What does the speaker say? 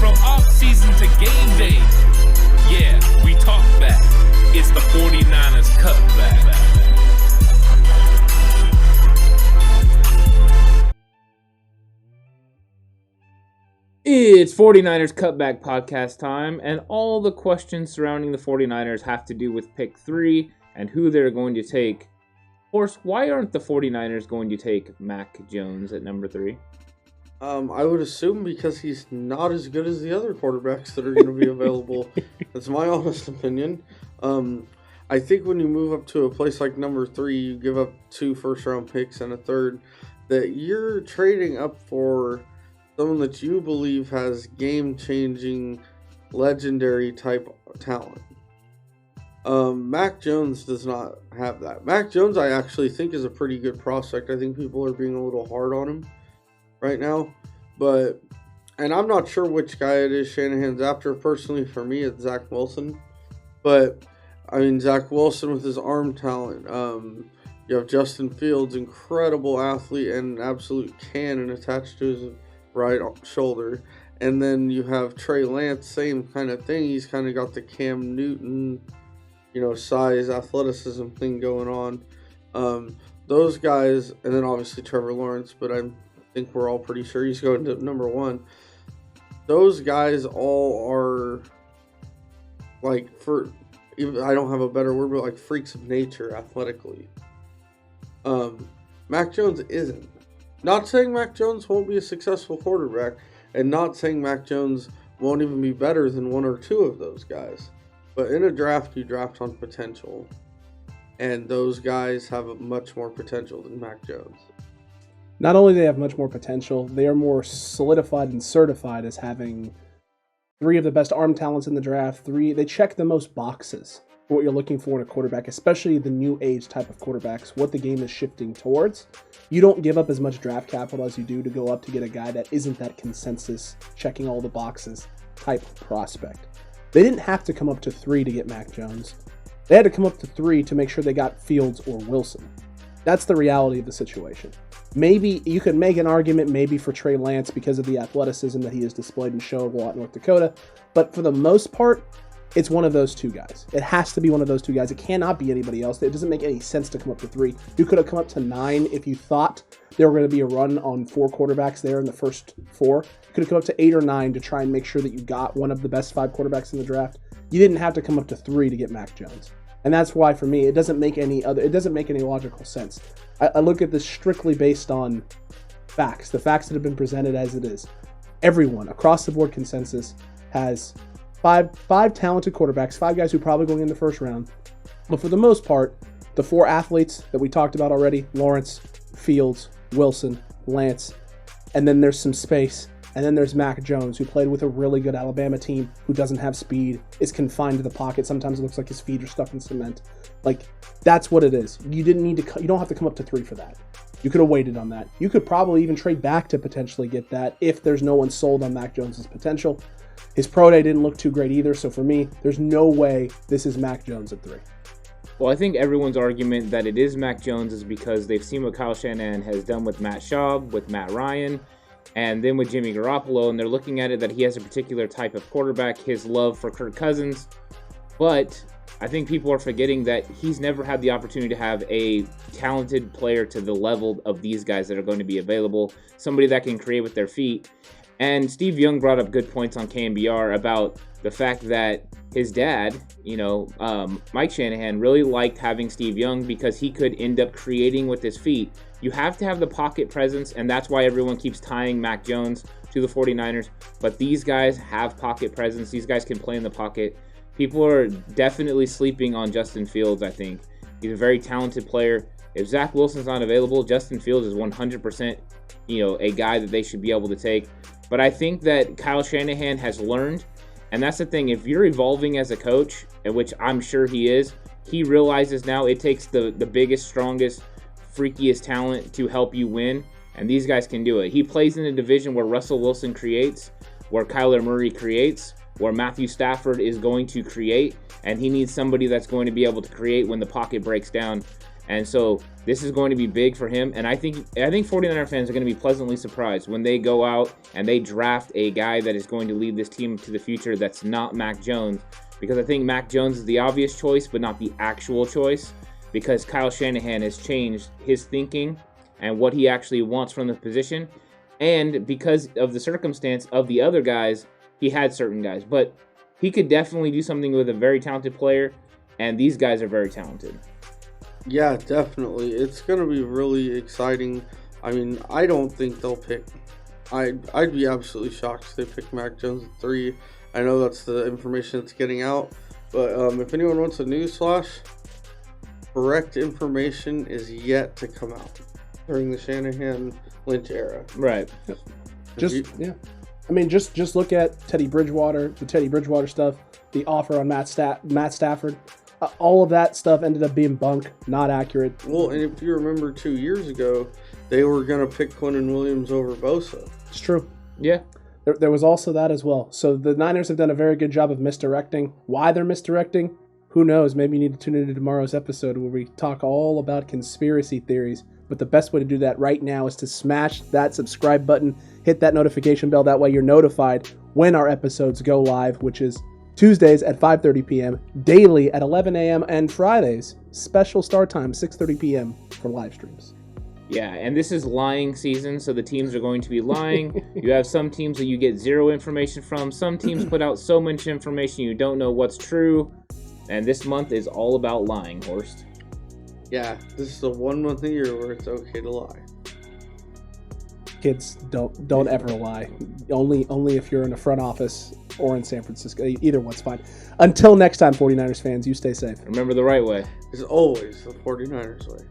from off-season to game day. Yeah, we talk back. It's the 49ers Cutback. It's 49ers Cutback Podcast time, and all the questions surrounding the 49ers have to do with pick 3 and who they're going to take. Of course, why aren't the 49ers going to take Mac Jones at number 3? I would assume because he's not as good as the other quarterbacks that are going to be available. That's my honest opinion. I think when you move up to a place like number 3, you give up 2 first-round picks and a third, that you're trading up for someone that you believe has game-changing, legendary-type talent. Mac Jones does not have that. Mac Jones, I actually think, is a pretty good prospect. I think people are being a little hard on him right now, and I'm not sure which guy it is Shanahan's after. Personally, for me, it's Zach Wilson, but I mean, Zach Wilson with his arm talent. You have Justin Fields, incredible athlete and absolute cannon attached to his right shoulder, and then you have Trey Lance, same kind of thing. He's kind of got the Cam Newton, size, athleticism thing going on. Those guys, and then obviously Trevor Lawrence, but I think we're all pretty sure he's going to number 1. Those guys all are I don't have a better word, but like freaks of nature athletically. Mac Jones isn't. Not saying Mac Jones won't be a successful quarterback, and not saying Mac Jones won't even be better than 1 or 2 of those guys. But in a draft, you draft on potential, and those guys have much more potential than Mac Jones. Not only do they have much more potential, they are more solidified and certified as having 3 of the best arm talents in the draft. They check the most boxes for what you're looking for in a quarterback, especially the new age type of quarterbacks, what the game is shifting towards. You don't give up as much draft capital as you do to go up to get a guy that isn't that consensus, checking all the boxes type prospect. They didn't have to come up to 3 to get Mac Jones. They had to come up to 3 to make sure they got Fields or Wilson. That's the reality of the situation. Maybe you could make an argument maybe for Trey Lance because of the athleticism that he has displayed and showed at North Dakota, but for the most part, it's one of those 2 guys. It has to be one of those 2 guys. It cannot be anybody else. It doesn't make any sense to come up to 3. You could have come up to 9 if you thought there were going to be a run on 4 quarterbacks there in the first 4. You could have come up to 8 or 9 to try and make sure that you got one of the best 5 quarterbacks in the draft. You didn't have to come up to 3 to get Mac Jones. And that's why, for me, it doesn't make any logical sense. I look at this strictly based on facts, the facts that have been presented as it is. Everyone, across the board consensus, has five talented quarterbacks, 5 guys who are probably going in the first round. But for the most part, the 4 athletes that we talked about already, Lawrence, Fields, Wilson, Lance, and then there's some space. And then there's Mac Jones, who played with a really good Alabama team, who doesn't have speed, is confined to the pocket. Sometimes it looks like his feet are stuck in cement. That's what it is. You don't have to come up to 3 for that. You could have waited on that. You could probably even trade back to potentially get that if there's no one sold on Mac Jones' potential. His pro day didn't look too great either, so for me, there's no way this is Mac Jones at 3. Well, I think everyone's argument that it is Mac Jones is because they've seen what Kyle Shanahan has done with Matt Schaub, with Matt Ryan, and then with Jimmy Garoppolo, and they're looking at it that he has a particular type of quarterback, his love for Kirk Cousins. But I think people are forgetting that he's never had the opportunity to have a talented player to the level of these guys that are going to be available, somebody that can create with their feet. And Steve Young brought up good points on KNBR about the fact that his dad, Mike Shanahan, really liked having Steve Young because he could end up creating with his feet. You have to have the pocket presence, and that's why everyone keeps tying Mac Jones to the 49ers. But these guys have pocket presence. These guys can play in the pocket. People are definitely sleeping on Justin Fields, I think. He's a very talented player. If Zach Wilson's not available, Justin Fields is 100%, a guy that they should be able to take. But I think that Kyle Shanahan has learned, and that's the thing. If you're evolving as a coach, and which I'm sure he is, he realizes now it takes the biggest, strongest, freakiest talent to help you win, and these guys can do it. He plays in a division where Russell Wilson creates, where Kyler Murray creates, where Matthew Stafford is going to create, and he needs somebody that's going to be able to create when the pocket breaks down. And so this is going to be big for him. And I think 49er fans are going to be pleasantly surprised when they go out and they draft a guy that is going to lead this team to the future that's not Mac Jones. Because I think Mac Jones is the obvious choice, but not the actual choice. Because Kyle Shanahan has changed his thinking and what he actually wants from the position. And because of the circumstance of the other guys, he had certain guys. But he could definitely do something with a very talented player. And these guys are very talented. Yeah, definitely. It's going to be really exciting. I mean, I don't think they'll pick... I'd be absolutely shocked if they pick Mac Jones at 3. I know that's the information that's getting out. But if anyone wants a newsflash, correct information is yet to come out during the Shanahan-Lynch era. Right. I mean, just look at Teddy Bridgewater, the Teddy Bridgewater stuff, the offer on Matt Stafford. All of that stuff ended up being bunk, not accurate. Well, and if you remember 2 years ago, they were going to pick Quinnen Williams over Bosa. It's true. Yeah. There was also that as well. So the Niners have done a very good job of misdirecting. Why they're misdirecting, who knows? Maybe you need to tune into tomorrow's episode where we talk all about conspiracy theories. But the best way to do that right now is to smash that subscribe button, hit that notification bell. That way you're notified when our episodes go live, which is Tuesdays at 5:30 p.m., daily at 11 a.m., and Fridays, special start time, 6:30 p.m. for live streams. Yeah, and this is lying season, so the teams are going to be lying. You have some teams that you get zero information from. Some teams put out so much information you don't know what's true. And this month is all about lying, Horst. Yeah, this is the 1 month a year where it's okay to lie. Kids, don't ever lie. Only if you're in the front office or in San Francisco. Either one's fine. Until next time, 49ers fans, you stay safe. Remember the right way. It's always the 49ers way.